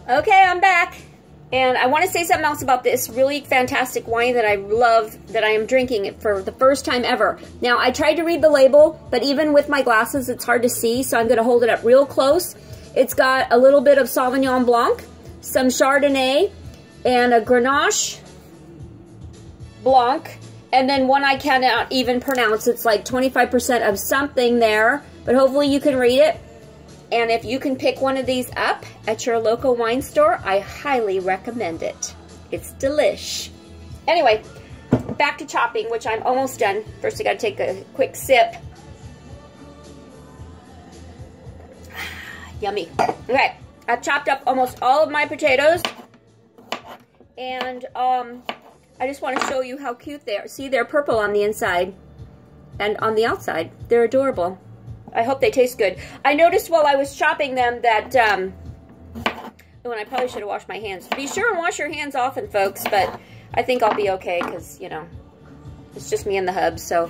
Okay, I'm back. And I want to say something else about this really fantastic wine that I love, that I am drinking it for the first time ever. Now, I tried to read the label, but even with my glasses, it's hard to see, so I'm going to hold it up real close. It's got a little bit of Sauvignon Blanc, some Chardonnay, and a Grenache Blanc, and then one I cannot even pronounce. It's like 25% of something there, but hopefully you can read it. And if you can pick one of these up at your local wine store, I highly recommend it. It's delish. Anyway, back to chopping, which I'm almost done. First, I gotta take a quick sip. Yummy. Okay, I've chopped up almost all of my potatoes. And I just want to show you how cute they are. See, they're purple on the inside and on the outside. They're adorable. I hope they taste good. I noticed while I was chopping them that, oh, and I probably should have washed my hands. Be sure and wash your hands often, folks, but I think I'll be okay because, you know, it's just me and the hubs. So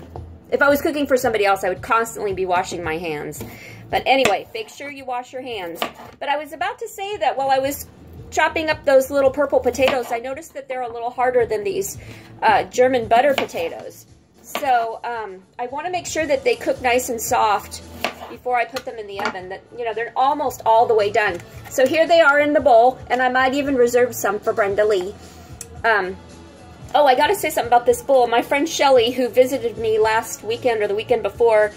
if I was cooking for somebody else, I would constantly be washing my hands. But anyway, make sure you wash your hands. But I was about to say that while I was chopping up those little purple potatoes, I noticed that they're a little harder than these German butter potatoes. So I want to make sure that they cook nice and soft before I put them in the oven. That, you know, they're almost all the way done. So here they are in the bowl, and I might even reserve some for Brenda Lee. Oh, I got to say something about this bowl. My friend Shelly, who visited me last weekend or the weekend before,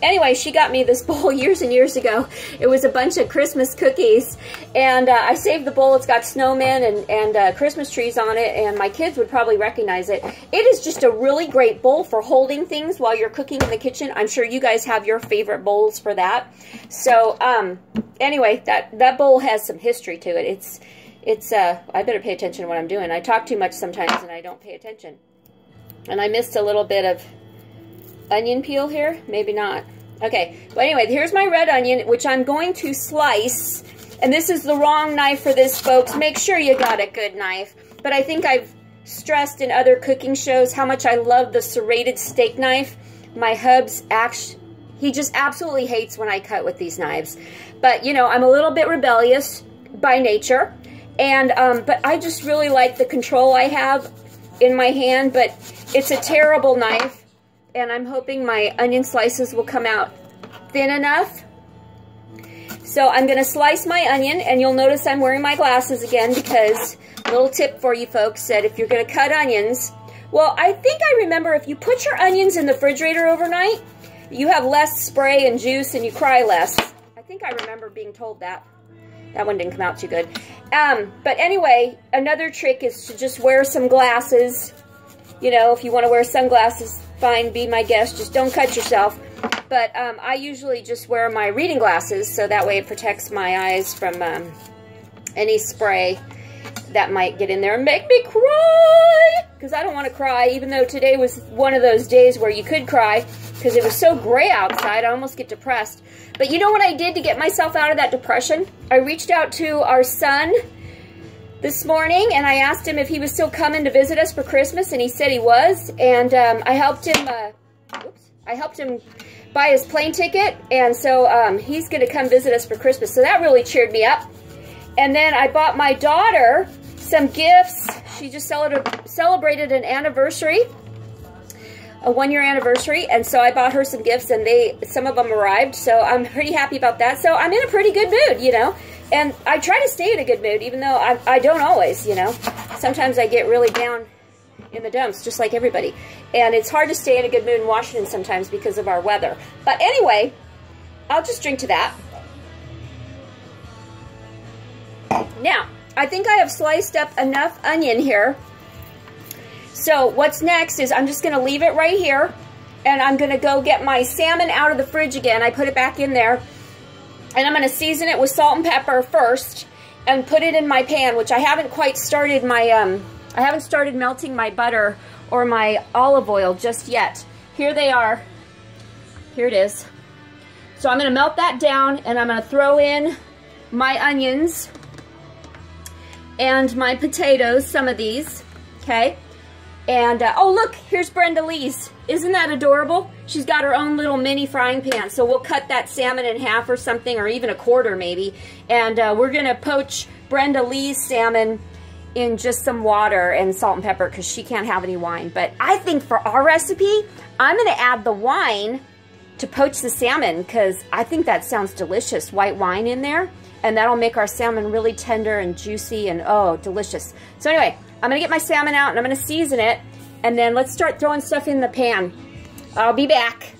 anyway, she got me this bowl years and years ago. It was a bunch of Christmas cookies, and I saved the bowl. It's got snowmen and Christmas trees on it, and my kids would probably recognize it. It is just a really great bowl for holding things while you're cooking in the kitchen. I'm sure you guys have your favorite bowls for that. So, anyway, that bowl has some history to it. I better pay attention to what I'm doing. I talk too much sometimes, and I don't pay attention. And I missed a little bit of onion peel here. Maybe not. Okay, but anyway, here's my red onion, which I'm going to slice. And this is the wrong knife for this, folks. Make sure you got a good knife. But I think I've stressed in other cooking shows how much I love the serrated steak knife. My hub's he just absolutely hates when I cut with these knives. But, you know, I'm a little bit rebellious by nature. And, but I just really like the control I have in my hand. But it's a terrible knife. And I'm hoping my onion slices will come out thin enough. So I'm going to slice my onion, and you'll notice I'm wearing my glasses again because, a little tip for you folks, that if you're going to cut onions, well, I think I remember if you put your onions in the refrigerator overnight, you have less spray and juice and you cry less. I think I remember being told that. That one didn't come out too good. But anyway, another trick is to just wear some glasses. You know, if you want to wear sunglasses, fine, be my guest. Just don't cut yourself. But I usually just wear my reading glasses, so that way it protects my eyes from any spray that might get in there and make me cry. Because I don't want to cry, even though today was one of those days where you could cry because it was so gray outside. I almost get depressed. But you know what I did to get myself out of that depression? I reached out to our son this morning, and I asked him if he was still coming to visit us for Christmas, and he said he was. And I helped him buy his plane ticket, and so he's going to come visit us for Christmas. So that really cheered me up. And then I bought my daughter some gifts. She just celebrated an anniversary, a 1-year anniversary, and so I bought her some gifts, and some of them arrived. So I'm pretty happy about that. So I'm in a pretty good mood, you know. And I try to stay in a good mood, even though I don't always, you know. Sometimes I get really down in the dumps, just like everybody. And it's hard to stay in a good mood in Washington sometimes because of our weather. But anyway, I'll just drink to that. Now, I think I have sliced up enough onion here. So what's next is I'm just going to leave it right here. And I'm going to go get my salmon out of the fridge again. I put it back in there. And I'm going to season it with salt and pepper first and put it in my pan, which I haven't quite started my, I haven't started melting my butter or my olive oil just yet. Here they are. Here it is. So I'm going to melt that down, and I'm going to throw in my onions and my potatoes, some of these, okay? And, oh look, here's Brenda Lee's. Isn't that adorable? she's got her own little mini frying pan. So we'll cut that salmon in half or something, or even a quarter maybe. And we're gonna poach Brenda Lee's salmon in just some water and salt and pepper because she can't have any wine. But I think for our recipe, I'm gonna add the wine to poach the salmon because I think that sounds delicious. White wine in there, and that'll make our salmon really tender and juicy and oh, delicious. So anyway, I'm gonna get my salmon out and I'm gonna season it, and then let's start throwing stuff in the pan. I'll be back.